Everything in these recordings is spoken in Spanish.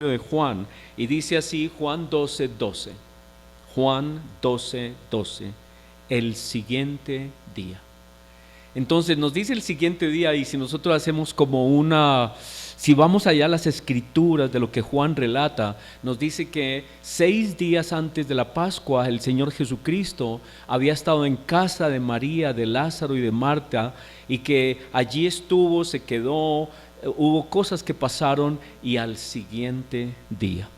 de Juan, y dice así Juan 12:12. Juan 12:12. El siguiente día. Entonces nos dice el siguiente día, y si nosotros hacemos como si vamos allá a las escrituras de lo que Juan relata, nos dice que 6 días antes de la Pascua el Señor Jesucristo había estado en casa de María, de Lázaro y de Marta, y que allí estuvo, se quedó, hubo cosas que pasaron, y al siguiente día,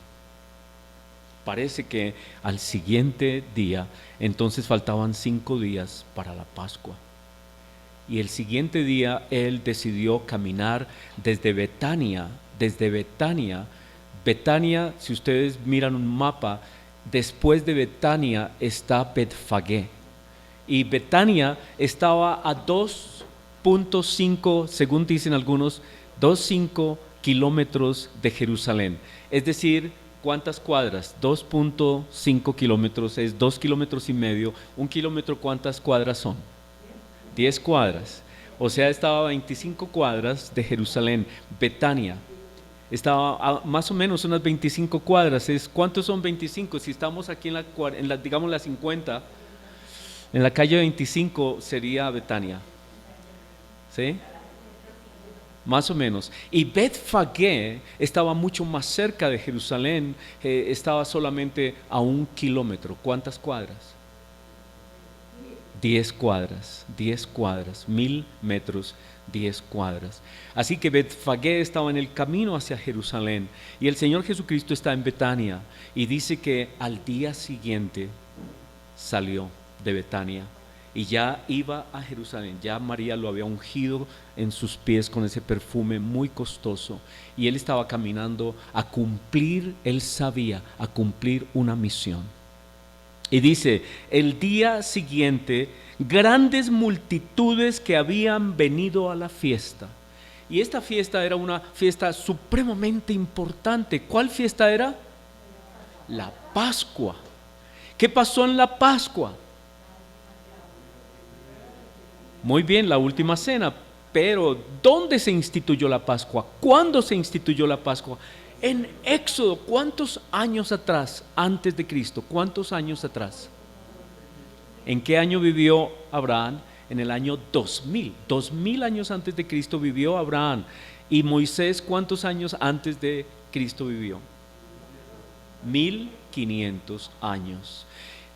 parece que al siguiente día, entonces faltaban 5 días para la Pascua. Y el siguiente día él decidió caminar desde Betania. Betania, si ustedes miran un mapa, después de Betania está Betfagé. Y Betania estaba a 2.5, según dicen algunos, 2.5 kilómetros de Jerusalén. Es decir, ¿cuántas cuadras? 2.5 kilómetros es 2 kilómetros y medio. Un kilómetro, ¿cuántas cuadras son? 10 cuadras. O sea, estaba a 25 cuadras de Jerusalén. Betania estaba a más o menos unas 25 cuadras. ¿Cuántos son 25? Si estamos aquí digamos la 50, en la calle 25 sería Betania. ¿Sí? Más o menos. Y Betfagé estaba mucho más cerca de Jerusalén, estaba solamente a 1 kilómetro. ¿Cuántas cuadras? 10 cuadras, 1000 metros, 10 cuadras. Así que Betfagé estaba en el camino hacia Jerusalén, y el Señor Jesucristo está en Betania, y dice que al día siguiente salió de Betania y ya iba a Jerusalén. Ya María lo había ungido en sus pies con ese perfume muy costoso, y él estaba caminando a cumplir, él sabía, a cumplir una misión. Y dice, el día siguiente, grandes multitudes que habían venido a la fiesta. Y esta fiesta era una fiesta supremamente importante. ¿Cuál fiesta era? La Pascua. ¿Qué pasó en la Pascua? Muy bien, la última cena. Pero ¿dónde se instituyó la Pascua? ¿Cuándo se instituyó la Pascua? En Éxodo. ¿Cuántos años atrás, antes de Cristo? ¿Cuántos años atrás? ¿En qué año vivió Abraham? En el año 2000. 2000 años antes de Cristo vivió Abraham. ¿Y Moisés cuántos años antes de Cristo vivió? 1500 años.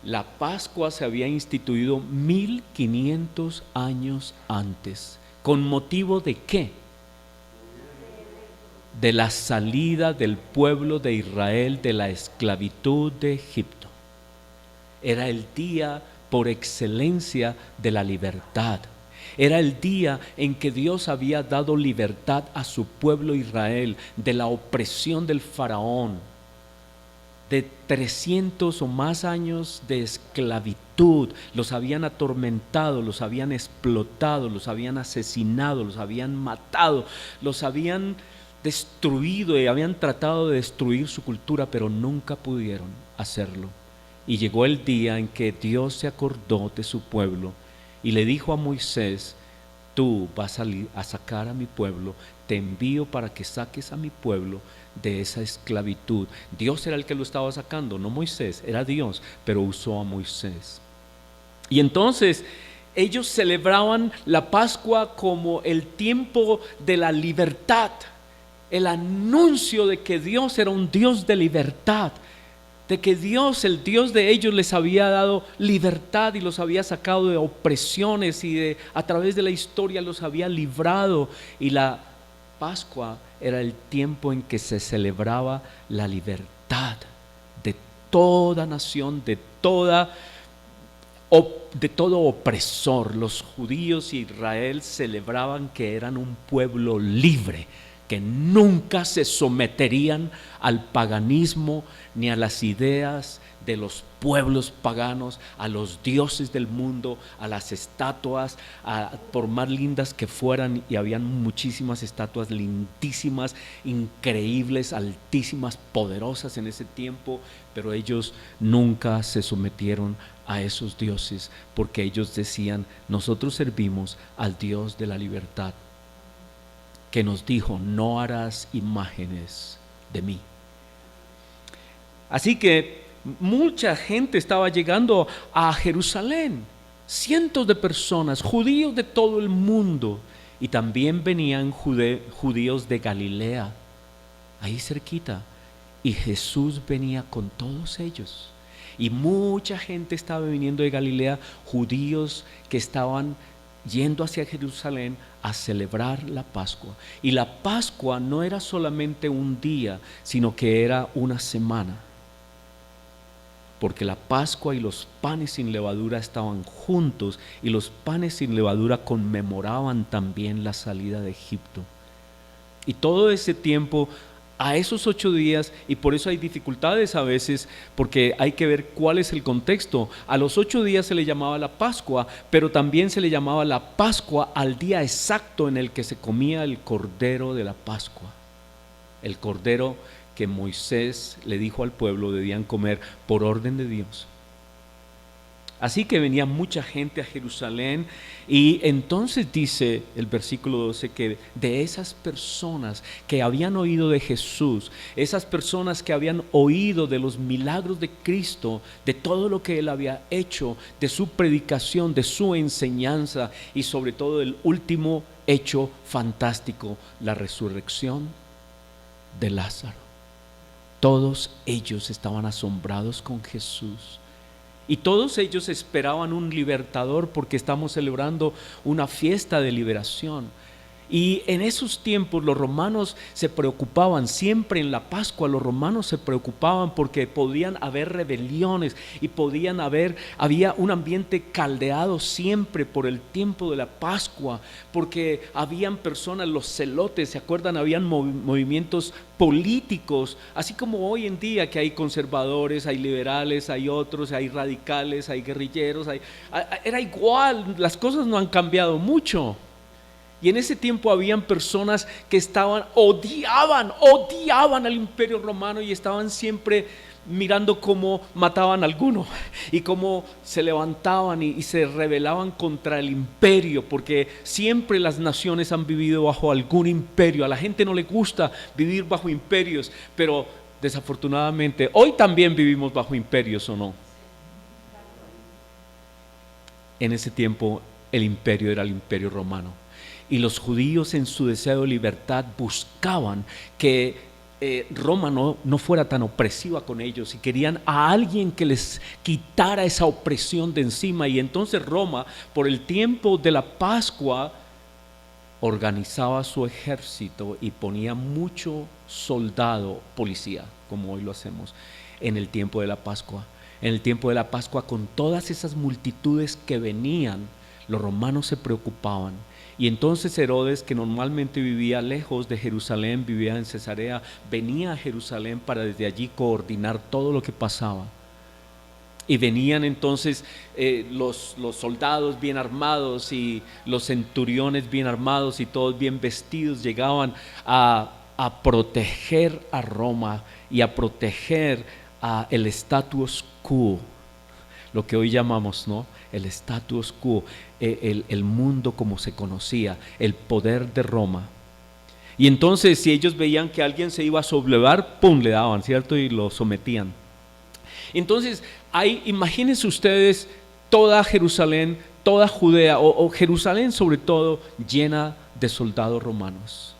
La Pascua se había instituido 1500 años antes. ¿Con motivo de qué? De la salida del pueblo de Israel de la esclavitud de Egipto. Era el día por excelencia de la libertad. Era el día en que Dios había dado libertad a su pueblo Israel de la opresión del faraón, de 300 o más años de esclavitud. Los habían atormentado, los habían explotado, los habían asesinado, los habían matado, los habían destruido y habían tratado de destruir su cultura, pero nunca pudieron hacerlo. Y llegó el día en que Dios se acordó de su pueblo y le dijo a Moisés: tú vas a sacar a mi pueblo, te envío para que saques a mi pueblo de esa esclavitud. Dios era el que lo estaba sacando, no Moisés, era Dios, pero usó a Moisés. Y entonces ellos celebraban la Pascua como el tiempo de la libertad, el anuncio de que Dios era un Dios de libertad, de que Dios, el Dios de ellos, les había dado libertad y los había sacado de opresiones y a través de la historia los había librado. Y la Pascua era el tiempo en que se celebraba la libertad de toda nación, de todo opresor. Los judíos y Israel celebraban que eran un pueblo libre, que nunca se someterían al paganismo ni a las ideas de los pueblos paganos, a los dioses del mundo, a las estatuas, por más lindas que fueran, y habían muchísimas estatuas lindísimas, increíbles, altísimas, poderosas en ese tiempo, pero ellos nunca se sometieron a esos dioses, porque ellos decían: nosotros servimos al Dios de la libertad, que nos dijo: no harás imágenes de mí, Así que mucha gente estaba llegando a Jerusalén, cientos de personas, judíos de todo el mundo, y también venían judíos de Galilea, ahí cerquita, y Jesús venía con todos ellos. Y mucha gente estaba viniendo de Galilea, judíos que estaban yendo hacia Jerusalén a celebrar la Pascua. Y la Pascua no era solamente un día, sino que era una semana. Porque la Pascua y los panes sin levadura estaban juntos, y los panes sin levadura conmemoraban también la salida de Egipto. Y todo ese tiempo, a esos 8 días, y por eso hay dificultades a veces, porque hay que ver cuál es el contexto. A los 8 días se le llamaba la Pascua, pero también se le llamaba la Pascua al día exacto en el que se comía el cordero de la Pascua. El cordero que Moisés le dijo al pueblo debían comer por orden de Dios. Así que venía mucha gente a Jerusalén, y entonces dice el versículo 12 que de esas personas que habían oído de Jesús, esas personas que habían oído de los milagros de Cristo, de todo lo que Él había hecho, de su predicación, de su enseñanza, y sobre todo del último hecho fantástico, la resurrección de Lázaro. Todos ellos estaban asombrados con Jesús. Y todos ellos esperaban un libertador, porque estamos celebrando una fiesta de liberación. Y en esos tiempos los romanos se preocupaban, siempre en la Pascua los romanos se preocupaban porque podían haber rebeliones y había un ambiente caldeado siempre por el tiempo de la Pascua, porque habían personas, los celotes, ¿se acuerdan? Habían movimientos políticos, así como hoy en día que hay conservadores, hay liberales, hay otros, hay radicales, hay guerrilleros, era igual, las cosas no han cambiado mucho. Y en ese tiempo habían personas que odiaban al Imperio Romano, y estaban siempre mirando cómo mataban a alguno y cómo se levantaban y se rebelaban contra el imperio, porque siempre las naciones han vivido bajo algún imperio. A la gente no le gusta vivir bajo imperios, pero desafortunadamente hoy también vivimos bajo imperios, ¿o no? En ese tiempo el imperio era el Imperio Romano. Y los judíos, en su deseo de libertad, buscaban que Roma no fuera tan opresiva con ellos, y querían a alguien que les quitara esa opresión de encima. Y entonces Roma, por el tiempo de la Pascua, organizaba su ejército y ponía mucho soldado, policía, como hoy lo hacemos, en el tiempo de la Pascua. En el tiempo de la Pascua, con todas esas multitudes que venían, los romanos se preocupaban. Y entonces Herodes, que normalmente vivía lejos de Jerusalén, vivía en Cesarea, venía a Jerusalén para desde allí coordinar todo lo que pasaba. Y venían entonces los soldados bien armados y los centuriones bien armados y todos bien vestidos, llegaban a proteger a Roma y a proteger el status quo, lo que hoy llamamos, ¿no?, el status quo, el mundo como se conocía, el poder de Roma. Y entonces, si ellos veían que alguien se iba a sublevar, ¡pum!, le daban, ¿cierto?, y lo sometían. Entonces, imagínense ustedes toda Jerusalén, toda Judea, o Jerusalén sobre todo, llena de soldados romanos,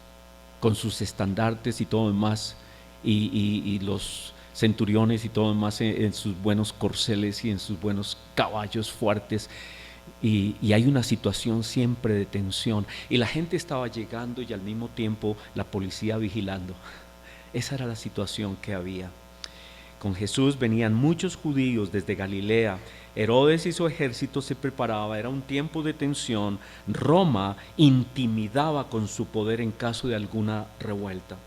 con sus estandartes y todo demás, y los centuriones y todo demás en sus buenos corceles y en sus buenos caballos fuertes, y hay una situación siempre de tensión, y la gente estaba llegando y al mismo tiempo la policía vigilando. Esa era la situación que había. Con Jesús venían muchos judíos desde Galilea. Herodes y su ejército se preparaba, era un tiempo de tensión. Roma intimidaba con su poder en caso de alguna revuelta.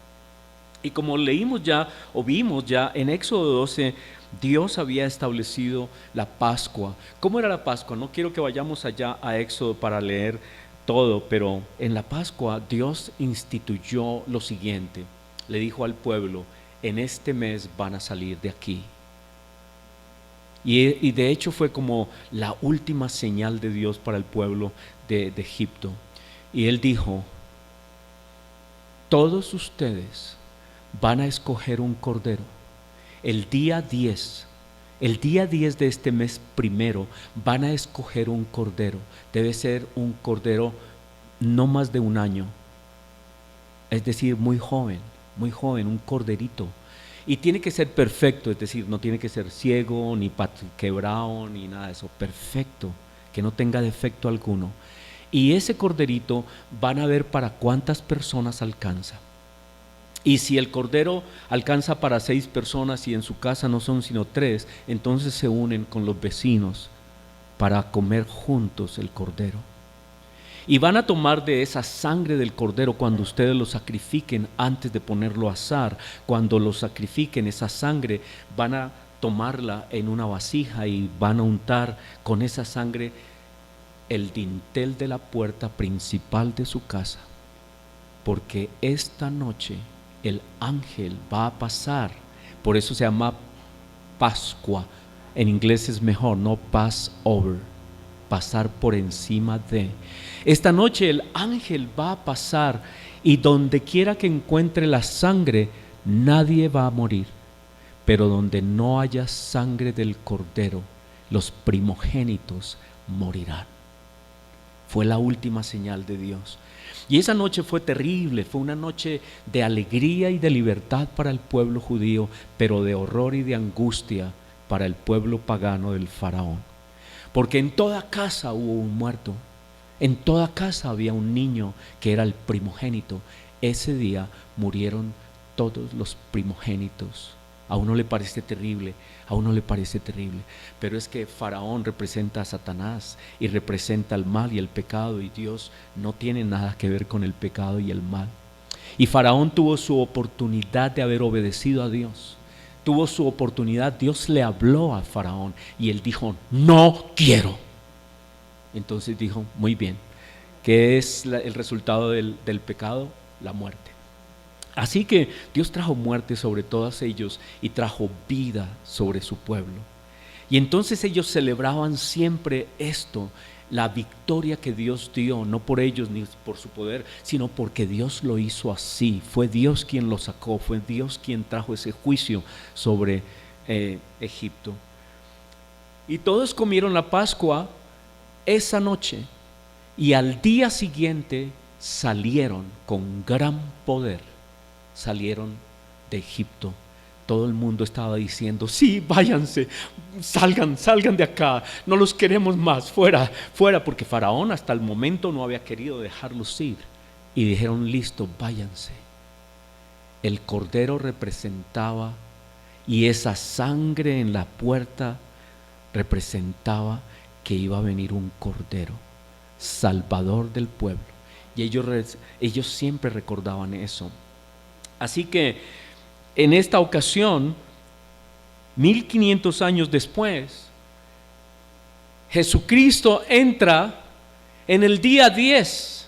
Y como leímos ya o vimos ya en Éxodo 12, Dios había establecido la Pascua. ¿Cómo era la Pascua? No quiero que vayamos allá a Éxodo para leer todo, pero en la Pascua Dios instituyó lo siguiente. Le dijo al pueblo: en este mes van a salir de aquí. Y de hecho fue como la última señal de Dios para el pueblo de Egipto. Y Él dijo: todos ustedes van a escoger un cordero el día 10, el día 10 de este mes primero, van a escoger un cordero. Debe ser un cordero no más de 1 año, es decir, muy joven, un corderito. Y tiene que ser perfecto, es decir, no tiene que ser ciego, ni quebrado, ni nada de eso, perfecto, que no tenga defecto alguno. Y ese corderito van a ver para cuántas personas alcanza. Y si el cordero alcanza para 6 personas y en su casa no son sino 3, entonces se unen con los vecinos para comer juntos el cordero. Y van a tomar de esa sangre del cordero cuando ustedes lo sacrifiquen antes de ponerlo a asar. Cuando lo sacrifiquen, esa sangre van a tomarla en una vasija y van a untar con esa sangre el dintel de la puerta principal de su casa. Porque esta noche el ángel va a pasar, por eso se llama Pascua, en inglés es mejor, no Passover, pasar por encima de. Esta noche el ángel va a pasar y donde quiera que encuentre la sangre, nadie va a morir, pero donde no haya sangre del cordero, los primogénitos morirán. Fue la última señal de Dios. Y esa noche fue terrible, fue una noche de alegría y de libertad para el pueblo judío, pero de horror y de angustia para el pueblo pagano del faraón. Porque en toda casa hubo un muerto, en toda casa había un niño que era el primogénito. Ese día murieron todos los primogénitos. A uno le parece terrible, pero es que Faraón representa a Satanás y representa el mal y el pecado, y Dios no tiene nada que ver con el pecado y el mal. Y Faraón tuvo su oportunidad de haber obedecido a Dios, tuvo su oportunidad. Dios le habló a Faraón y él dijo: no quiero. Entonces dijo: muy bien, ¿qué es el resultado del pecado? La muerte. Así que Dios trajo muerte sobre todos ellos y trajo vida sobre su pueblo. Y entonces ellos celebraban siempre esto, la victoria que Dios dio, no por ellos ni por su poder, sino porque Dios lo hizo así. Fue Dios quien lo sacó, fue Dios quien trajo ese juicio sobre Egipto. Y todos comieron la Pascua esa noche y al día siguiente salieron con gran poder. Salieron de Egipto. Todo el mundo estaba diciendo: sí, váyanse, salgan de acá, no los queremos más, fuera, porque Faraón hasta el momento no había querido dejarlos ir. Y dijeron: listo, váyanse. El cordero representaba, y esa sangre en la puerta representaba que iba a venir un cordero, salvador del pueblo. Y ellos siempre recordaban eso. Así que en esta ocasión, 1500 años después, Jesucristo entra en el día 10,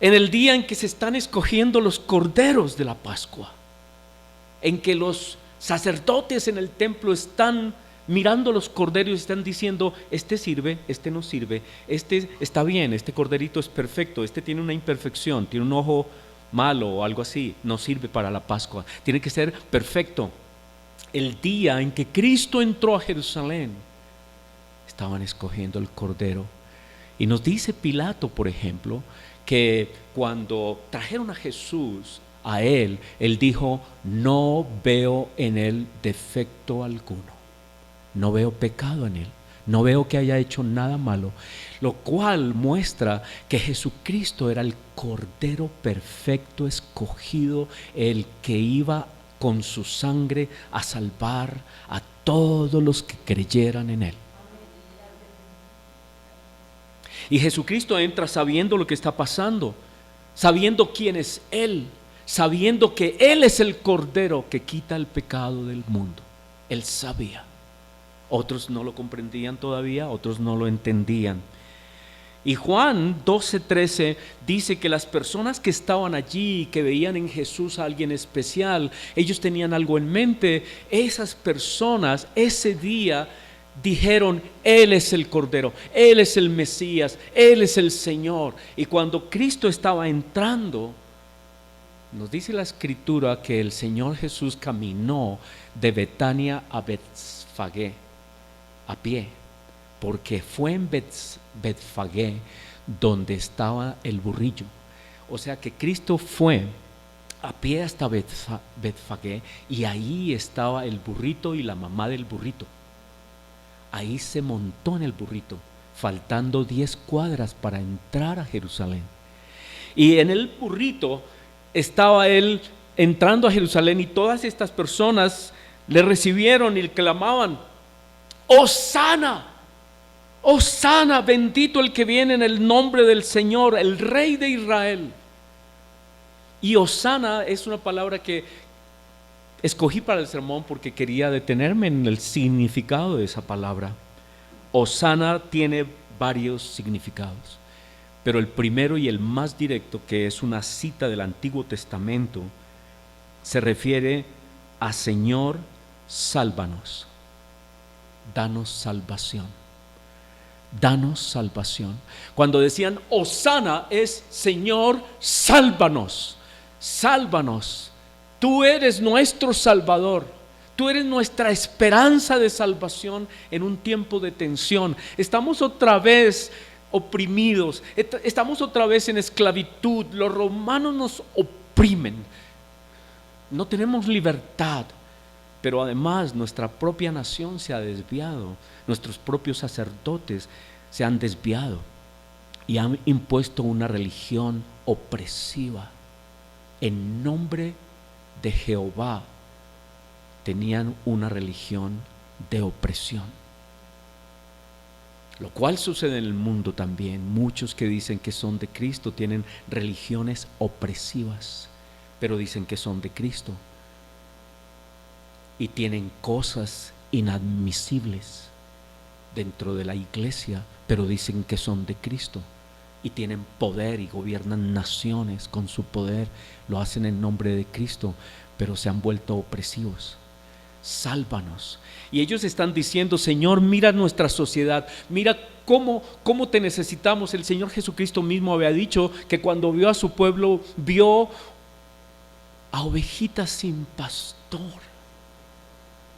en el día en que se están escogiendo los corderos de la Pascua, en que los sacerdotes en el templo están mirando los corderos y están diciendo: este sirve, este no sirve, este está bien, este corderito es perfecto, este tiene una imperfección, tiene un ojo malo o algo así, no sirve para la Pascua, tiene que ser perfecto. El día en que Cristo entró a Jerusalén, estaban escogiendo el cordero. Y nos dice Pilato, por ejemplo, que cuando trajeron a Jesús a él dijo: no veo en él defecto alguno, no veo pecado en él, no veo que haya hecho nada malo, lo cual muestra que Jesucristo era el Cordero perfecto escogido, el que iba con su sangre a salvar a todos los que creyeran en él. Y Jesucristo entra sabiendo lo que está pasando, sabiendo quién es Él, sabiendo que Él es el Cordero que quita el pecado del mundo. Él sabía. Otros no lo comprendían todavía, otros no lo entendían. Y Juan 12:13 dice que las personas que estaban allí y que veían en Jesús a alguien especial, ellos tenían algo en mente. Esas personas ese día dijeron: Él es el Cordero, Él es el Mesías, Él es el Señor. Y cuando Cristo estaba entrando, Nos dice la Escritura que el Señor Jesús caminó de Betania a Betfagé a pie, porque fue en Betfagé donde estaba el burrillo. O sea que Cristo fue a pie hasta Betfagé y ahí estaba el burrito y la mamá del burrito. Ahí se montó en el burrito, faltando 10 cuadras para entrar a Jerusalén. Y en el burrito estaba él entrando a Jerusalén y todas estas personas le recibieron y le clamaban: ¡Hosana! ¡Hosana! Bendito el que viene en el nombre del Señor, el Rey de Israel. Y Hosana es una palabra que escogí para el sermón porque quería detenerme en el significado de esa palabra. Hosana tiene varios significados, pero el primero y el más directo, que es una cita del Antiguo Testamento, se refiere a Señor, sálvanos, danos salvación, danos salvación. Cuando decían Hosana es Señor, sálvanos, sálvanos, tú eres nuestro Salvador. Tú eres nuestra esperanza de salvación en un tiempo de tensión. Estamos otra vez oprimidos, estamos otra vez en esclavitud, los romanos nos oprimen, no tenemos libertad, pero además nuestra propia nación se ha desviado, nuestros propios sacerdotes se han desviado y han impuesto una religión opresiva. En nombre de Jehová tenían una religión de opresión. Lo cual sucede en el mundo también. Muchos que dicen que son de Cristo tienen religiones opresivas, pero dicen que son de Cristo. Y tienen cosas inadmisibles dentro de la iglesia, pero dicen que son de Cristo. Y tienen poder y gobiernan naciones con su poder. Lo hacen en nombre de Cristo, pero se han vuelto opresivos. Sálvanos. Y ellos están diciendo: Señor, mira nuestra sociedad, mira cómo te necesitamos. El Señor Jesucristo mismo había dicho que cuando vio a su pueblo, vio a ovejitas sin pastor.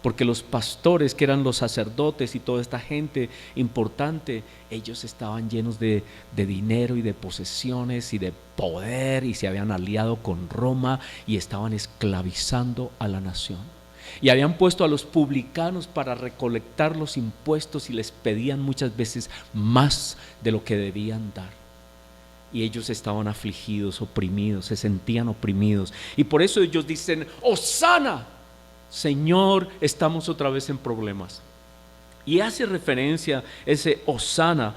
Porque los pastores, que eran los sacerdotes y toda esta gente importante, ellos estaban llenos de dinero y de posesiones y de poder, y se habían aliado con Roma y estaban esclavizando a la nación. Y habían puesto a los publicanos para recolectar los impuestos y les pedían muchas veces más de lo que debían dar. Y ellos estaban afligidos, oprimidos, se sentían oprimidos. Y por eso ellos dicen: Hosana, Señor, estamos otra vez en problemas. Y hace referencia ese Hosana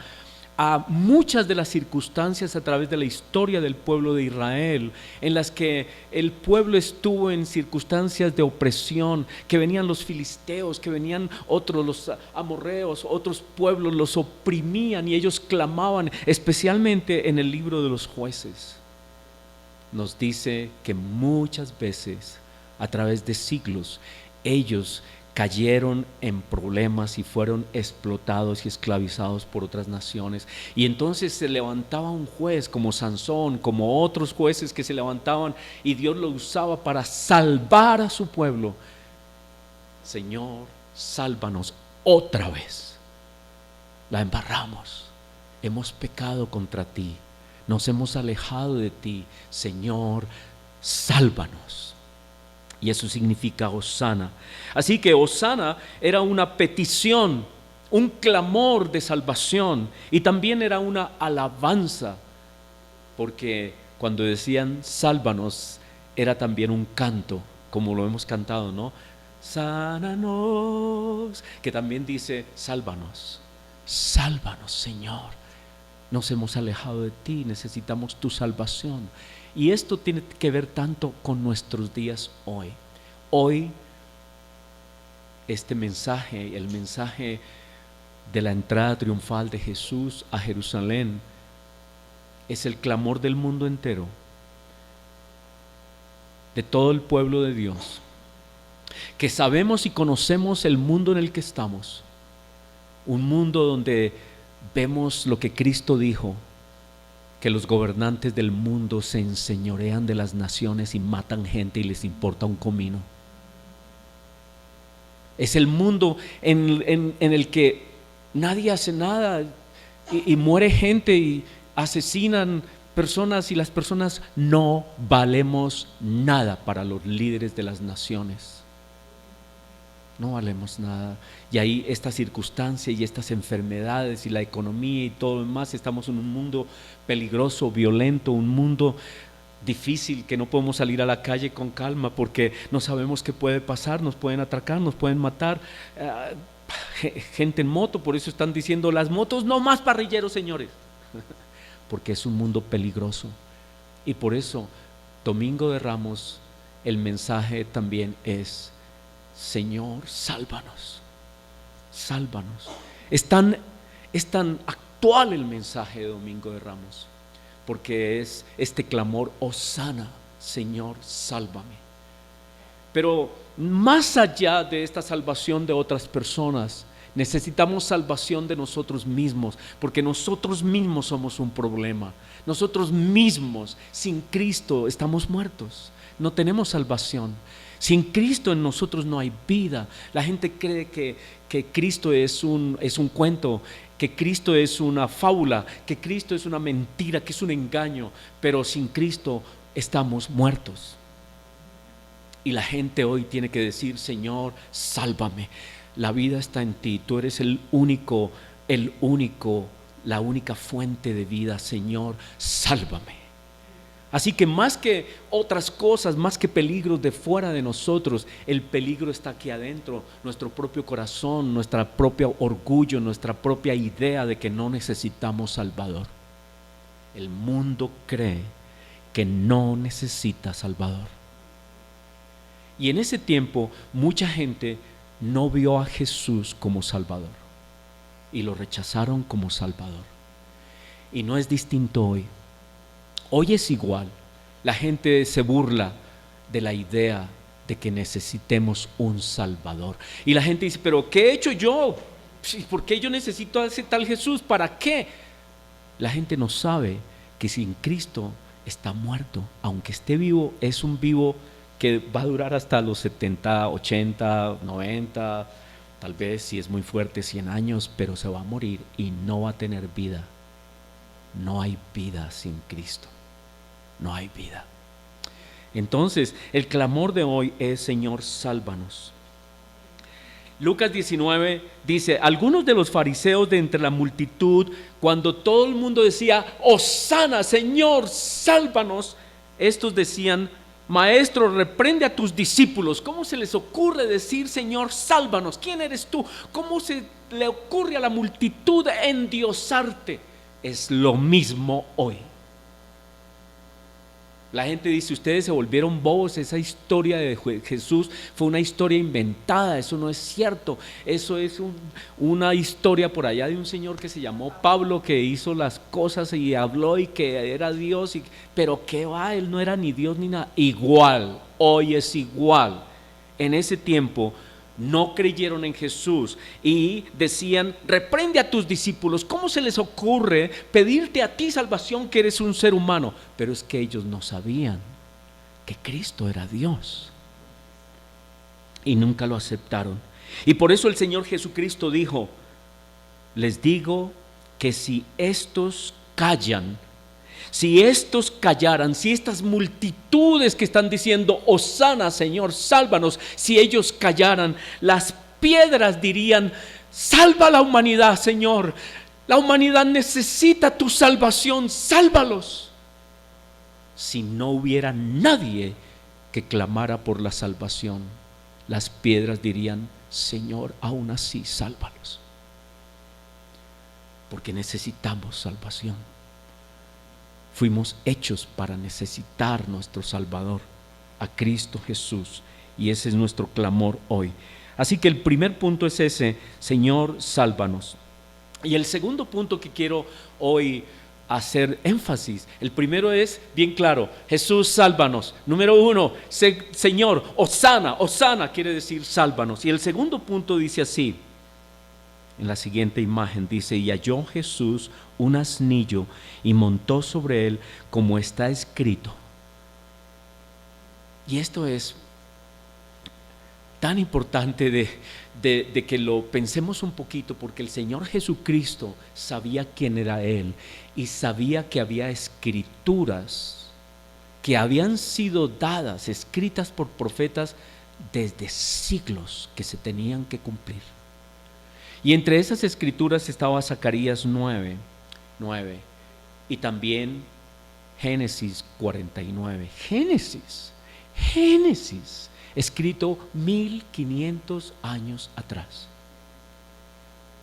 a muchas de las circunstancias a través de la historia del pueblo de Israel, en las que el pueblo estuvo en circunstancias de opresión, que venían los filisteos, que venían otros, los amorreos, otros pueblos los oprimían y ellos clamaban, especialmente en el libro de los Jueces. Nos dice que muchas veces, a través de siglos, ellos cayeron en problemas y fueron explotados y esclavizados por otras naciones. Y entonces se levantaba un juez como Sansón, como otros jueces que se levantaban, y Dios lo usaba para salvar a su pueblo. Señor, sálvanos otra vez. La embarramos, hemos pecado contra ti, nos hemos alejado de ti. Señor, sálvanos. Y eso significa Hosana. Así que Hosana era una petición, un clamor de salvación, y también era una alabanza, porque cuando decían sálvanos era también un canto, como lo hemos cantado, ¿no? Sánanos, que también dice sálvanos, sálvanos, Señor. Nos hemos alejado de ti, necesitamos tu salvación. Y esto tiene que ver tanto con nuestros días hoy. Hoy, este mensaje, el mensaje de la entrada triunfal de Jesús a Jerusalén, es el clamor del mundo entero, de todo el pueblo de Dios, que sabemos y conocemos el mundo en el que estamos, un mundo donde vemos lo que Cristo dijo, que los gobernantes del mundo se enseñorean de las naciones y matan gente y les importa un comino. Es el mundo en el que nadie hace nada y muere gente y asesinan personas y las personas no valemos nada para los líderes de las naciones. No valemos nada. Y ahí esta circunstancia y estas enfermedades y la economía y todo lo demás, estamos en un mundo peligroso, violento, un mundo difícil que no podemos salir a la calle con calma porque no sabemos qué puede pasar, nos pueden atracar, nos pueden matar. Gente en moto, por eso están diciendo las motos no más parrilleros, señores, porque es un mundo peligroso. Y por eso, Domingo de Ramos, el mensaje también es: Señor, sálvanos, sálvanos. Es tan actual el mensaje de Domingo de Ramos, porque es este clamor: Hosana, Señor, sálvame. Pero más allá de esta salvación de otras personas, necesitamos salvación de nosotros mismos, porque nosotros mismos somos un problema. Nosotros mismos, sin Cristo, estamos muertos. No tenemos salvación. Sin Cristo en nosotros no hay vida. La gente cree que Cristo es un cuento, que Cristo es una fábula, que Cristo es una mentira, que es un engaño, pero sin Cristo estamos muertos. Y la gente hoy tiene que decir: Señor, sálvame. La vida está en ti, tú eres la única fuente de vida. Señor, sálvame. Así que más que otras cosas, más que peligros de fuera de nosotros, el peligro está aquí adentro, nuestro propio corazón, nuestro propio orgullo, nuestra propia idea de que no necesitamos Salvador. El mundo cree que no necesita Salvador. Y en ese tiempo mucha gente no vio a Jesús como Salvador y lo rechazaron como Salvador. Y no es distinto hoy. Hoy es igual. La gente se burla de la idea de que necesitemos un Salvador. Y la gente dice: ¿pero qué he hecho yo? ¿Por qué yo necesito a ese tal Jesús? ¿Para qué? La gente no sabe que sin Cristo está muerto. Aunque esté vivo, es un vivo que va a durar hasta los 70, 80, 90, tal vez si es muy fuerte 100 años, pero se va a morir y no va a tener vida. No hay vida sin Cristo. No hay vida. Entonces, el clamor de hoy es: Señor, sálvanos. Lucas 19 dice: algunos de los fariseos de entre la multitud, cuando todo el mundo decía: Hosana, Señor, sálvanos, estos decían: Maestro, reprende a tus discípulos. ¿Cómo se les ocurre decir: Señor, sálvanos? ¿Quién eres tú? ¿Cómo se le ocurre a la multitud endiosarte? Es lo mismo hoy. La gente dice: ustedes se volvieron bobos, esa historia de Jesús fue una historia inventada, eso no es cierto. Eso es una historia por allá de un señor que se llamó Pablo, que hizo las cosas y habló y que era Dios, pero qué va, él no era ni Dios ni nada. Igual, hoy es igual. En ese tiempo no creyeron en Jesús y decían: reprende a tus discípulos. ¿Cómo se les ocurre pedirte a ti salvación, que eres un ser humano? Pero es que ellos no sabían que Cristo era Dios y nunca lo aceptaron. Y por eso el Señor Jesucristo dijo: les digo que si estos callan, si estos callaran, si estas multitudes que están diciendo: Hosana, Señor, sálvanos, si ellos callaran, las piedras dirían: salva a la humanidad, Señor, la humanidad necesita tu salvación, sálvalos. Si no hubiera nadie que clamara por la salvación, las piedras dirían: Señor, aún así, sálvalos. Porque necesitamos salvación. Fuimos hechos para necesitar nuestro Salvador, a Cristo Jesús, y ese es nuestro clamor hoy. Así que el primer punto es ese: Señor, sálvanos. Y el segundo punto que quiero hoy hacer énfasis, el primero es bien claro: Jesús, sálvanos. Número uno, Señor, Hosana, Hosana quiere decir sálvanos. Y el segundo punto dice así: En la siguiente imagen dice: y halló Jesús un asnillo y montó sobre él, como está escrito. Y esto es tan importante de que lo pensemos un poquito, porque el Señor Jesucristo sabía quién era Él y sabía que había escrituras que habían sido dadas, escritas por profetas desde siglos, que se tenían que cumplir. Y entre esas escrituras estaba Zacarías 9 y también Génesis 49. Génesis, escrito 1500 años atrás.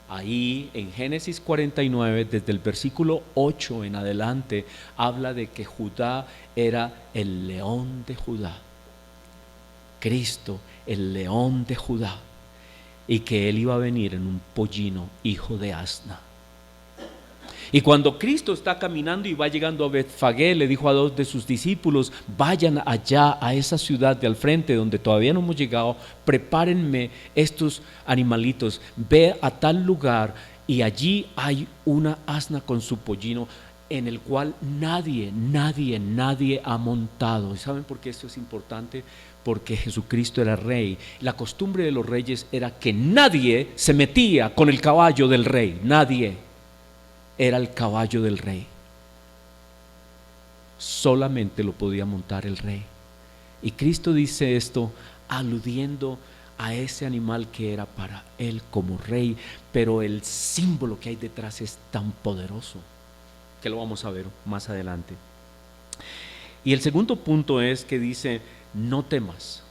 Ahí en Génesis 49, desde el versículo 8 en adelante, habla de que Judá era el león de Judá. Cristo, el león de Judá, y que Él iba a venir en un pollino, hijo de asna. Y cuando Cristo está caminando y va llegando a Betfagé, le dijo a dos de sus discípulos: vayan allá a esa ciudad de al frente donde todavía no hemos llegado, prepárenme estos animalitos, ve a tal lugar y allí hay una asna con su pollino, en el cual nadie ha montado. ¿Y saben por qué esto es importante? Porque Jesucristo era rey. La costumbre de los reyes era que nadie se metía con el caballo del rey, nadie. Era el caballo del rey. Solamente lo podía montar el rey. Y Cristo dice esto aludiendo a ese animal que era para Él como rey, pero el símbolo que hay detrás es tan poderoso, que lo vamos a ver más adelante. Y el segundo punto es que dice: no temas.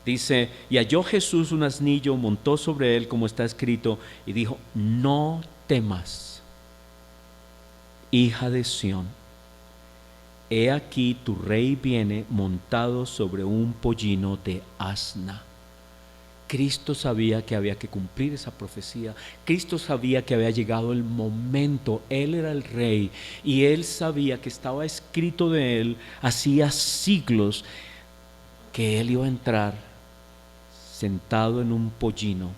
Dice: y halló Jesús un asnillo, montó sobre él, como está escrito, y dijo: no temas, hija de Sión, he aquí tu rey viene montado sobre un pollino de asna. Cristo sabía que había que cumplir esa profecía. Cristo sabía que había llegado el momento. Él era el rey y Él sabía que estaba escrito de Él hacía siglos que Él iba a entrar sentado en un pollino,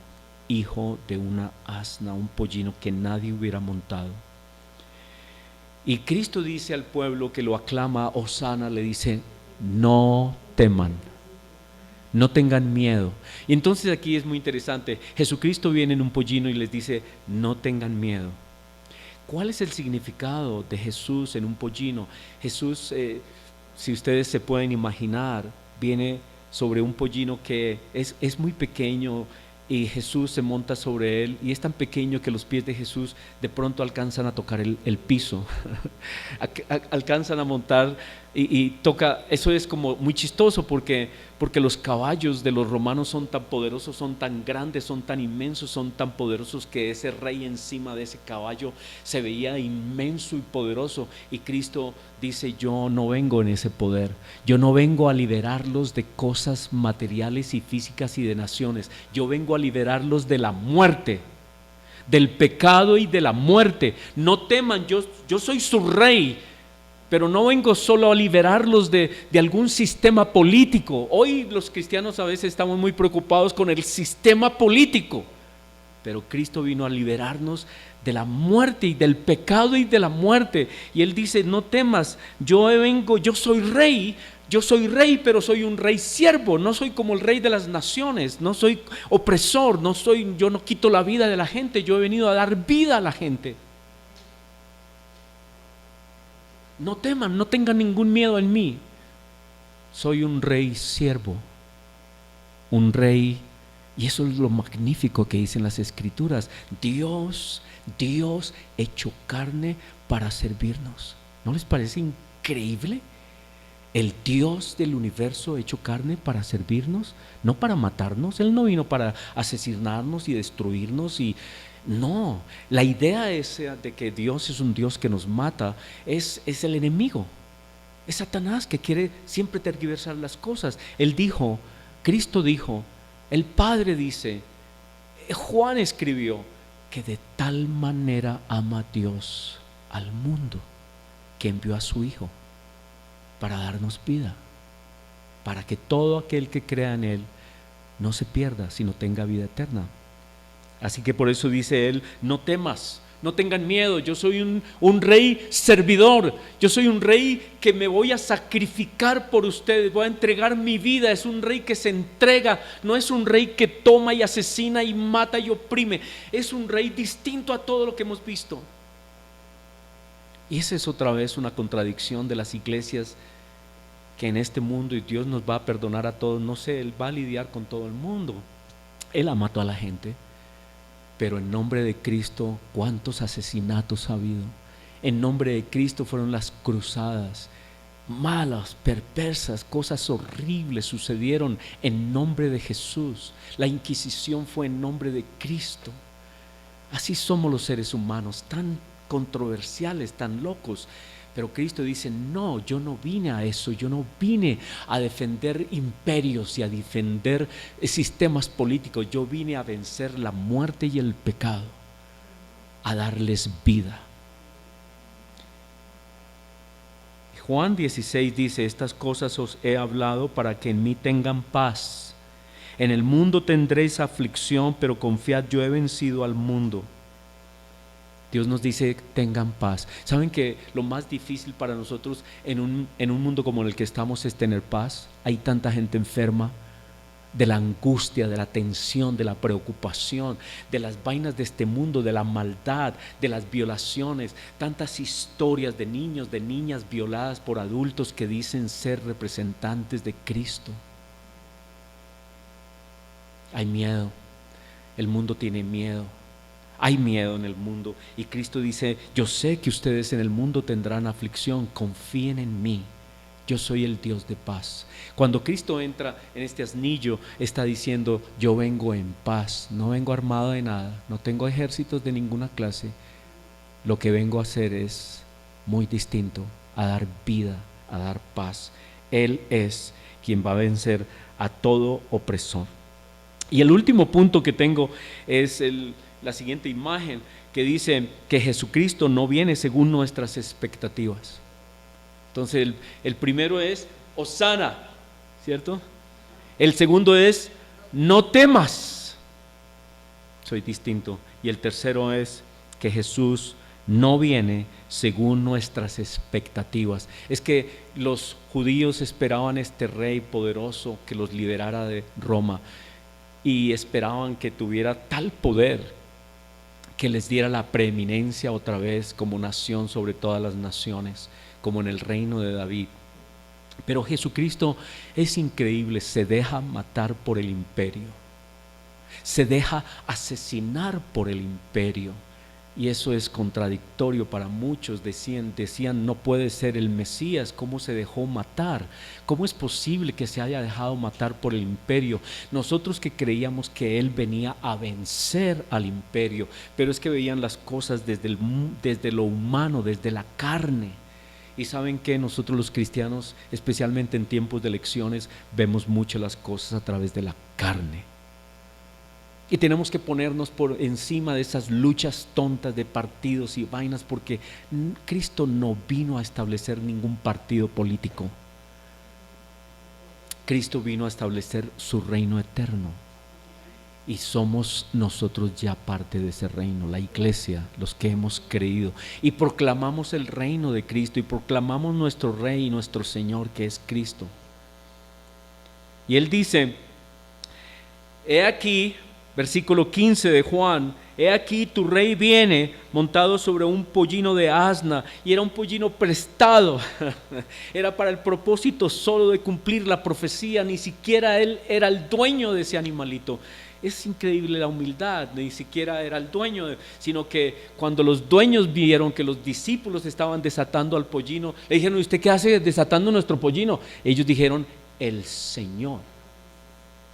hijo de una asna, un pollino que nadie hubiera montado. Y Cristo dice al pueblo que lo aclama, Hosana, le dice: no teman, no tengan miedo. Y entonces aquí es muy interesante. Jesucristo viene en un pollino y les dice: no tengan miedo. ¿Cuál es el significado de Jesús en un pollino? Jesús, si ustedes se pueden imaginar, viene sobre un pollino que es muy pequeño, y Jesús se monta sobre él, y es tan pequeño que los pies de Jesús de pronto alcanzan a tocar el piso. Alcanzan a montar y toca. Eso es como muy chistoso porque los caballos de los romanos son tan poderosos, son tan grandes, son tan inmensos, son tan poderosos, que ese rey encima de ese caballo se veía inmenso y poderoso. Y Cristo dice: yo no vengo en ese poder, yo no vengo a liberarlos de cosas materiales y físicas y de naciones, yo vengo a liberarlos de la muerte, del pecado y de la muerte. No teman, yo soy su rey, pero no vengo solo a liberarlos de algún sistema político. Hoy los cristianos a veces estamos muy preocupados con el sistema político, pero Cristo vino a liberarnos de la muerte y del pecado y de la muerte. Y Él dice: no temas, yo soy rey, pero soy un rey siervo. No soy como el rey de las naciones, no soy opresor, yo no quito la vida de la gente, yo he venido a dar vida a la gente. No teman, no tengan ningún miedo en mí. Soy un rey siervo, un rey. Y eso es lo magnífico que dicen las Escrituras: Dios hecho carne para servirnos. ¿No les parece increíble? El Dios del universo hecho carne para servirnos, no para matarnos. Él no vino para asesinarnos y destruirnos. No, la idea esa de que Dios es un Dios que nos mata es el enemigo, es Satanás, que quiere siempre tergiversar las cosas. Cristo dijo, el Padre dice, Juan escribió que de tal manera ama Dios al mundo que envió a su Hijo para darnos vida, para que todo aquel que crea en Él no se pierda, sino tenga vida eterna. Así que por eso dice él, no temas, no tengan miedo, yo soy un rey servidor, yo soy un rey que me voy a sacrificar por ustedes, voy a entregar mi vida, es un rey que se entrega, no es un rey que toma y asesina y mata y oprime, es un rey distinto a todo lo que hemos visto. Y esa es otra vez una contradicción de las iglesias que en este mundo, y Dios nos va a perdonar a todos, no sé, Él va a lidiar con todo el mundo, Él ama a toda la gente. Pero en nombre de Cristo, ¿cuántos asesinatos ha habido? En nombre de Cristo fueron las cruzadas, malas, perversas, cosas horribles sucedieron en nombre de Jesús. La Inquisición fue en nombre de Cristo. Así somos los seres humanos, tan controversiales, tan locos. Pero Cristo dice, no, yo no vine a eso, yo no vine a defender imperios y a defender sistemas políticos, yo vine a vencer la muerte y el pecado, a darles vida. Juan 16 dice, estas cosas os he hablado para que en mí tengan paz. En el mundo tendréis aflicción, pero confiad, yo he vencido al mundo. Dios nos dice, tengan paz. ¿Saben que lo más difícil para nosotros en un mundo como el que estamos es tener paz? Hay tanta gente enferma de la angustia, de la tensión, de la preocupación, de las vainas de este mundo, de la maldad, de las violaciones, tantas historias de niños, de niñas violadas por adultos que dicen ser representantes de Cristo. Hay miedo, el mundo tiene miedo. Hay miedo en el mundo y Cristo dice, yo sé que ustedes en el mundo tendrán aflicción, confíen en mí, yo soy el Dios de paz. Cuando Cristo entra en este asnillo, está diciendo, yo vengo en paz, no vengo armado de nada, no tengo ejércitos de ninguna clase, lo que vengo a hacer es muy distinto, a dar vida, a dar paz. Él es quien va a vencer a todo opresor. Y el último punto que tengo es la siguiente imagen que dice que Jesucristo no viene según nuestras expectativas. Entonces el primero es Hosana, ¿cierto? El segundo es no temas, soy distinto. Y el tercero es que Jesús no viene según nuestras expectativas. Es que los judíos esperaban este rey poderoso que los liberara de Roma y esperaban que tuviera tal poder que les diera la preeminencia otra vez como nación sobre todas las naciones, como en el reino de David. Pero Jesucristo es increíble, se deja matar por el imperio, se deja asesinar por el imperio. Y eso es contradictorio para muchos. Decían, no puede ser el Mesías, ¿cómo se dejó matar? ¿Cómo es posible que se haya dejado matar por el imperio? Nosotros que creíamos que Él venía a vencer al imperio, pero es que veían las cosas desde lo humano, desde la carne. Y saben que nosotros los cristianos, especialmente en tiempos de elecciones, vemos mucho las cosas a través de la carne. Y tenemos que ponernos por encima de esas luchas tontas de partidos y vainas, porque Cristo no vino a establecer ningún partido político. Cristo vino a establecer su reino eterno. Y somos nosotros ya parte de ese reino, la iglesia, los que hemos creído. Y proclamamos el reino de Cristo y proclamamos nuestro Rey y nuestro Señor, que es Cristo. Y Él dice, he aquí, versículo 15 de Juan, he aquí tu rey viene montado sobre un pollino de asna, y era un pollino prestado, era para el propósito solo de cumplir la profecía, ni siquiera él era el dueño de ese animalito. Es increíble la humildad, ni siquiera era el dueño, sino que cuando los dueños vieron que los discípulos estaban desatando al pollino, le dijeron, ¿y usted qué hace desatando nuestro pollino? Ellos dijeron, el Señor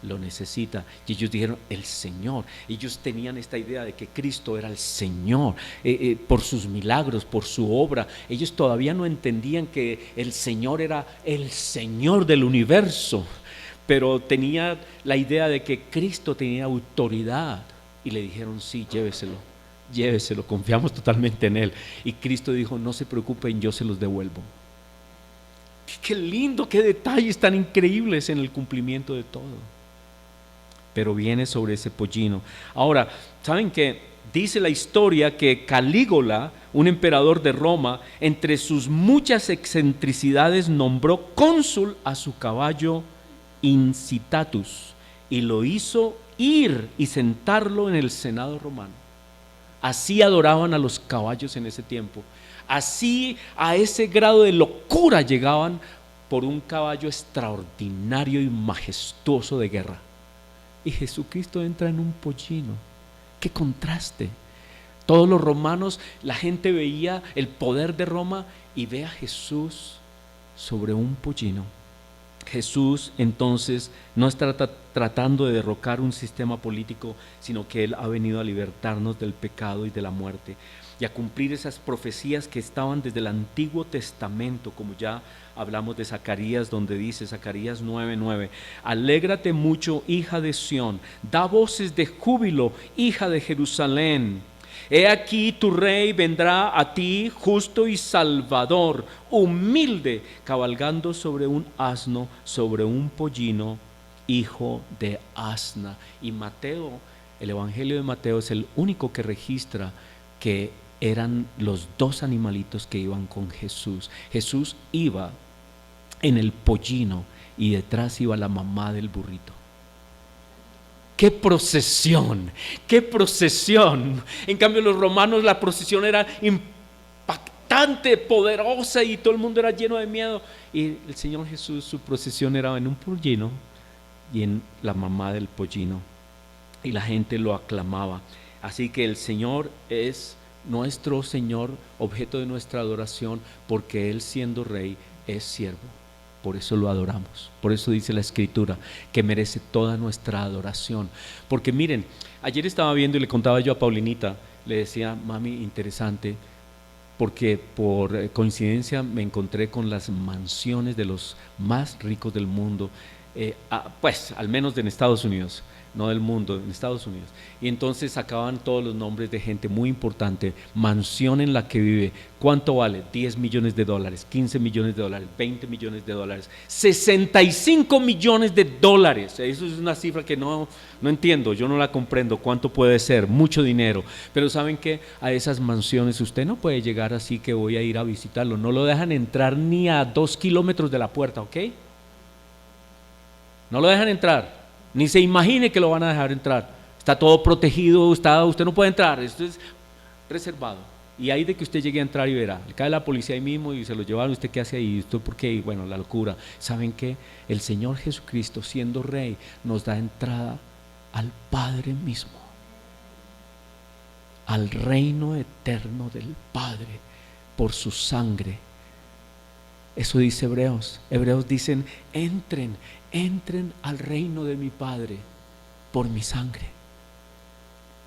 lo necesita. Y ellos dijeron, el Señor. Ellos tenían esta idea de que Cristo era el Señor, por sus milagros, por su obra. Ellos todavía no entendían que el Señor era el Señor del universo, pero tenía la idea de que Cristo tenía autoridad. Y le dijeron, sí, lléveselo, confiamos totalmente en Él. Y Cristo dijo, no se preocupen, yo se los devuelvo. Qué lindo, qué detalles tan increíbles en el cumplimiento de todo. pero viene sobre ese pollino. Ahora, ¿saben qué? Dice la historia que Calígula, un emperador de Roma, entre sus muchas excentricidades nombró cónsul a su caballo Incitatus y lo hizo ir y sentarlo en el Senado romano. Así adoraban a los caballos en ese tiempo. Así, a ese grado de locura llegaban por un caballo extraordinario y majestuoso de guerra. Y Jesucristo entra en un pollino. ¡Qué contraste! Todos los romanos, la gente veía el poder de Roma y ve a Jesús sobre un pollino. Jesús entonces no está tratando de derrocar un sistema político, sino que Él ha venido a libertarnos del pecado y de la muerte y a cumplir esas profecías que estaban desde el Antiguo Testamento, como ya hablamos de Zacarías, donde dice Zacarías 9:9: alégrate mucho, hija de Sión, da voces de júbilo, hija de Jerusalén. He aquí tu rey vendrá a ti, justo y salvador, humilde, cabalgando sobre un asno, sobre un pollino, hijo de asna. Y Mateo, el Evangelio de Mateo es el único que registra que eran los dos animalitos que iban con Jesús. Jesús iba en el pollino y detrás iba la mamá del burrito. ¡Qué procesión! ¡Qué procesión! En cambio, los romanos, la procesión era impactante, poderosa, y todo el mundo era lleno de miedo. Y el Señor Jesús, su procesión era en un pollino y en la mamá del pollino. Y la gente lo aclamaba. Así que el Señor es nuestro Señor, objeto de nuestra adoración, porque Él, siendo Rey, es siervo. Por eso lo adoramos. Por eso dice la Escritura que merece toda nuestra adoración. Porque miren, ayer estaba viendo y le contaba yo a Paulinita, le decía: mami, interesante, porque por coincidencia me encontré con las mansiones de los más ricos del mundo, pues al menos en Estados Unidos, no del mundo, en Estados Unidos. Y entonces sacaban todos los nombres de gente muy importante, mansión en la que vive, ¿cuánto vale? 10 millones de dólares, 15 millones de dólares, 20 millones de dólares, 65 millones de dólares. Eso es una cifra que no entiendo, yo no la comprendo, cuánto puede ser, mucho dinero. Pero ¿saben qué? A esas mansiones usted no puede llegar así que voy a ir a visitarlo, no lo dejan entrar ni a 2 kilómetros de la puerta, ¿ok? No lo dejan entrar. Ni se imagine que lo van a dejar entrar. Está todo protegido, usted no puede entrar, esto es reservado. Y ahí de que usted llegue a entrar y verá, le cae la policía ahí mismo y se lo llevaron. ¿Usted qué hace ahí? ¿Esto por qué? Bueno, la locura. ¿Saben qué? El Señor Jesucristo, siendo Rey, nos da entrada al Padre mismo, al reino eterno del Padre, por su sangre. Eso dice Hebreos. Hebreos dicen: entren al reino de mi Padre por mi sangre.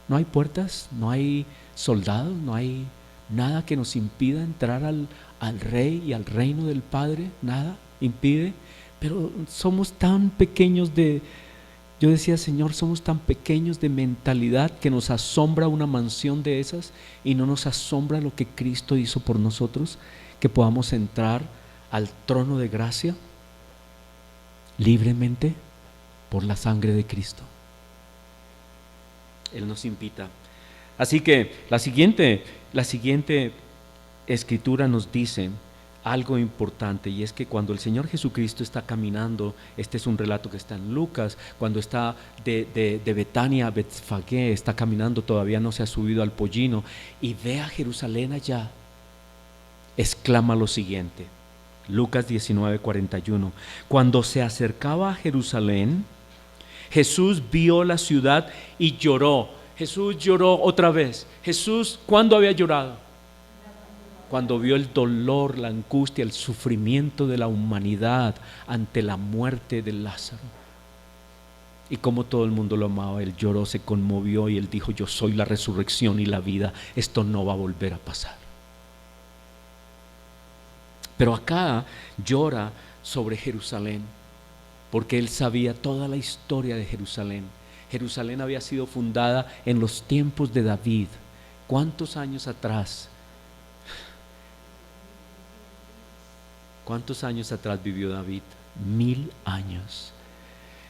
No hay puertas, no hay soldados, no hay nada que nos impida entrar al Rey y al reino del Padre. Nada impide. Pero somos tan pequeños yo decía: Señor, somos tan pequeños de mentalidad que nos asombra una mansión de esas y no nos asombra lo que Cristo hizo por nosotros, que podamos entrar al trono de gracia libremente por la sangre de Cristo. Él nos invita. Así que la siguiente escritura nos dice algo importante, y es que cuando el Señor Jesucristo está caminando, este es un relato que está en Lucas, cuando está de Betania a Betfagé, está caminando, todavía no se ha subido al pollino, y ve a Jerusalén allá, exclama lo siguiente. Lucas 19:41. Cuando se acercaba a Jerusalén, Jesús vio la ciudad y lloró. Jesús lloró otra vez. Jesús, ¿cuándo había llorado? Cuando vio el dolor, la angustia, el sufrimiento de la humanidad ante la muerte de Lázaro. Y como todo el mundo lo amaba, él lloró, se conmovió y él dijo: yo soy la resurrección y la vida. Esto no va a volver a pasar. Pero acá llora sobre Jerusalén, porque él sabía toda la historia de Jerusalén. Jerusalén había sido fundada en los tiempos de David. ¿Cuántos años atrás? ¿Cuántos años atrás vivió David? 1000 años.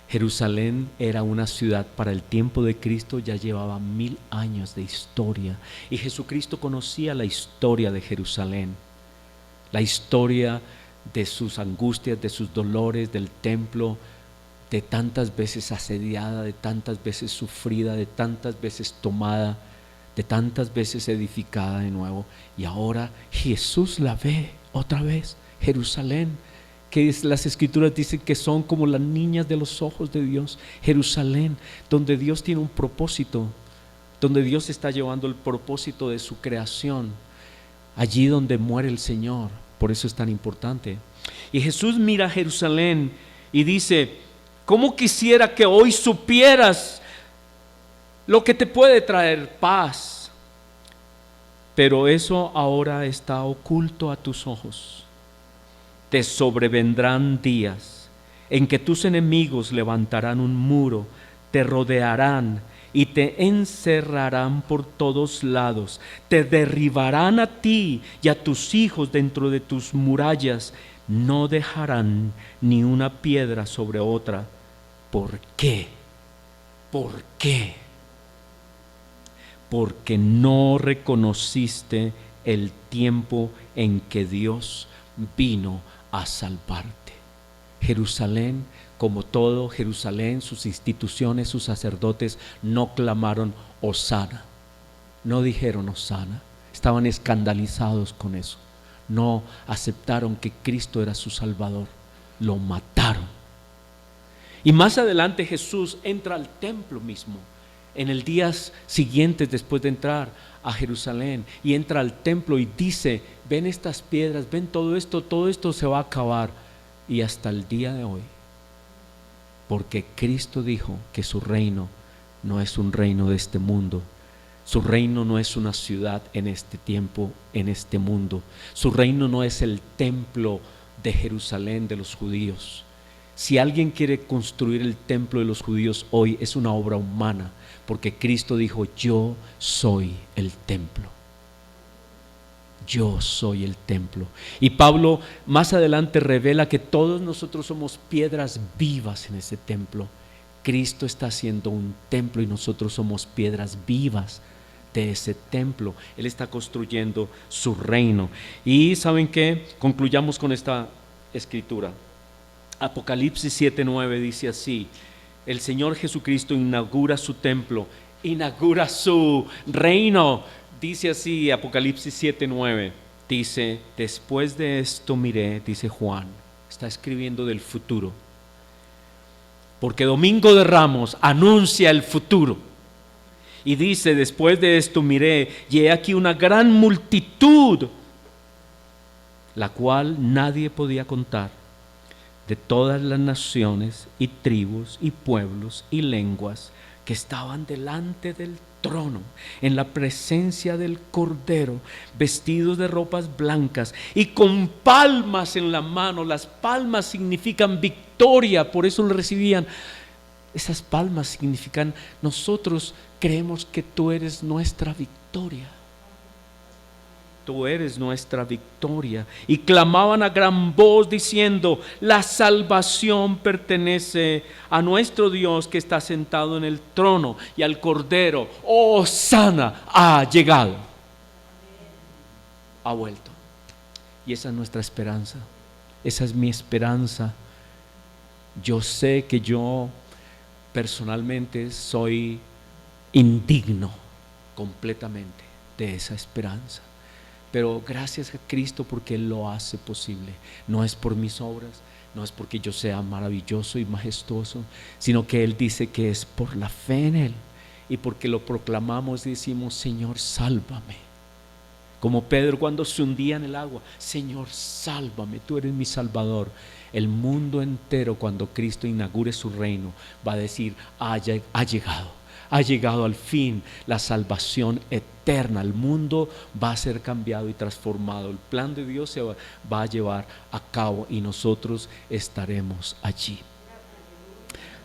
Jerusalén era una ciudad para el tiempo de Cristo, ya llevaba 1000 años de historia. Y Jesucristo conocía la historia de Jerusalén, la historia de sus angustias, de sus dolores, del templo, de tantas veces asediada, de tantas veces sufrida, de tantas veces tomada, de tantas veces edificada de nuevo. Y ahora Jesús la ve otra vez, Jerusalén, que las Escrituras dicen que son como las niñas de los ojos de Dios. Jerusalén, donde Dios tiene un propósito, donde Dios está llevando el propósito de su creación, allí donde muere el Señor. Por eso es tan importante. Y Jesús mira a Jerusalén y dice: ¿cómo quisiera que hoy supieras lo que te puede traer paz? Pero eso ahora está oculto a tus ojos. Te sobrevendrán días en que tus enemigos levantarán un muro, te rodearán y te encerrarán por todos lados. Te derribarán a ti y a tus hijos dentro de tus murallas. No dejarán ni una piedra sobre otra. ¿Por qué? ¿Por qué? Porque no reconociste el tiempo en que Dios vino a salvarte. Jerusalén, como todo Jerusalén, sus instituciones, sus sacerdotes no clamaron Hosana, no dijeron Hosana, estaban escandalizados con eso, no aceptaron que Cristo era su Salvador, lo mataron. Y más adelante Jesús entra al templo mismo, en el día siguiente después de entrar a Jerusalén, y entra al templo y dice: ven estas piedras, ven todo esto se va a acabar. Y hasta el día de hoy, porque Cristo dijo que su reino no es un reino de este mundo, su reino no es una ciudad en este tiempo, en este mundo, su reino no es el templo de Jerusalén de los judíos. Si alguien quiere construir el templo de los judíos hoy, es una obra humana, porque Cristo dijo: yo soy el templo. Yo soy el templo. Y Pablo más adelante revela que todos nosotros somos piedras vivas en ese templo. Cristo está haciendo un templo y nosotros somos piedras vivas de ese templo. Él está construyendo su reino. Y ¿saben qué? Concluyamos con esta escritura. Apocalipsis 7:9 dice así: el Señor Jesucristo inaugura su templo, inaugura su reino. Dice así, Apocalipsis 7:9, dice: después de esto miré, dice Juan, está escribiendo del futuro, porque Domingo de Ramos anuncia el futuro. Y dice: después de esto miré, y he aquí una gran multitud, la cual nadie podía contar, de todas las naciones y tribus y pueblos y lenguas, que estaban delante del trono, en la presencia del Cordero, vestidos de ropas blancas y con palmas en la mano. Las palmas significan victoria, por eso lo recibían. Esas palmas significan: nosotros creemos que tú eres nuestra victoria. Tú eres nuestra victoria. Y clamaban a gran voz diciendo: la salvación pertenece a nuestro Dios que está sentado en el trono y al Cordero. Hosana, ha llegado, ha vuelto. Y esa es nuestra esperanza. Esa es mi esperanza. Yo sé que yo personalmente soy indigno completamente de esa esperanza. Pero gracias a Cristo, porque Él lo hace posible. No es por mis obras, no es porque yo sea maravilloso y majestuoso, sino que Él dice que es por la fe en Él. Y porque lo proclamamos y decimos: Señor, sálvame. Como Pedro cuando se hundía en el agua: Señor, sálvame, tú eres mi Salvador. El mundo entero, cuando Cristo inaugure su reino, va a decir: ha llegado. Ha llegado al fin la salvación eterna. El mundo va a ser cambiado y transformado. El plan de Dios se va a llevar a cabo y nosotros estaremos allí.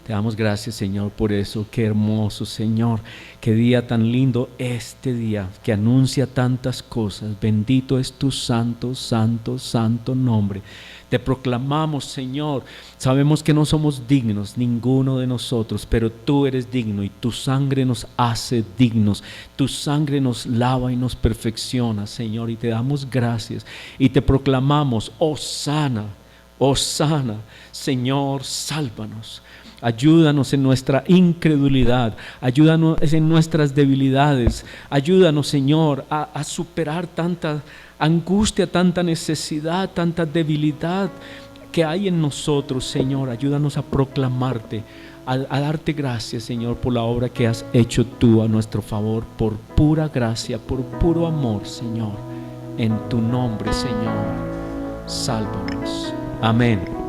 Te damos gracias, Señor, por eso. Qué hermoso, Señor. Qué día tan lindo este día que anuncia tantas cosas. Bendito es tu santo, santo, santo nombre. Te proclamamos, Señor. Sabemos que no somos dignos, ninguno de nosotros, pero tú eres digno y tu sangre nos hace dignos. Tu sangre nos lava y nos perfecciona, Señor, y te damos gracias. Y te proclamamos, Hosana, Hosana, Señor, sálvanos. Ayúdanos en nuestra incredulidad, ayúdanos en nuestras debilidades, ayúdanos, Señor, a superar tanta angustia, tanta necesidad, tanta debilidad que hay en nosotros, Señor. Ayúdanos a proclamarte, a darte gracias, Señor, por la obra que has hecho tú a nuestro favor, por pura gracia, por puro amor, Señor. En tu nombre, Señor, sálvanos. Amén.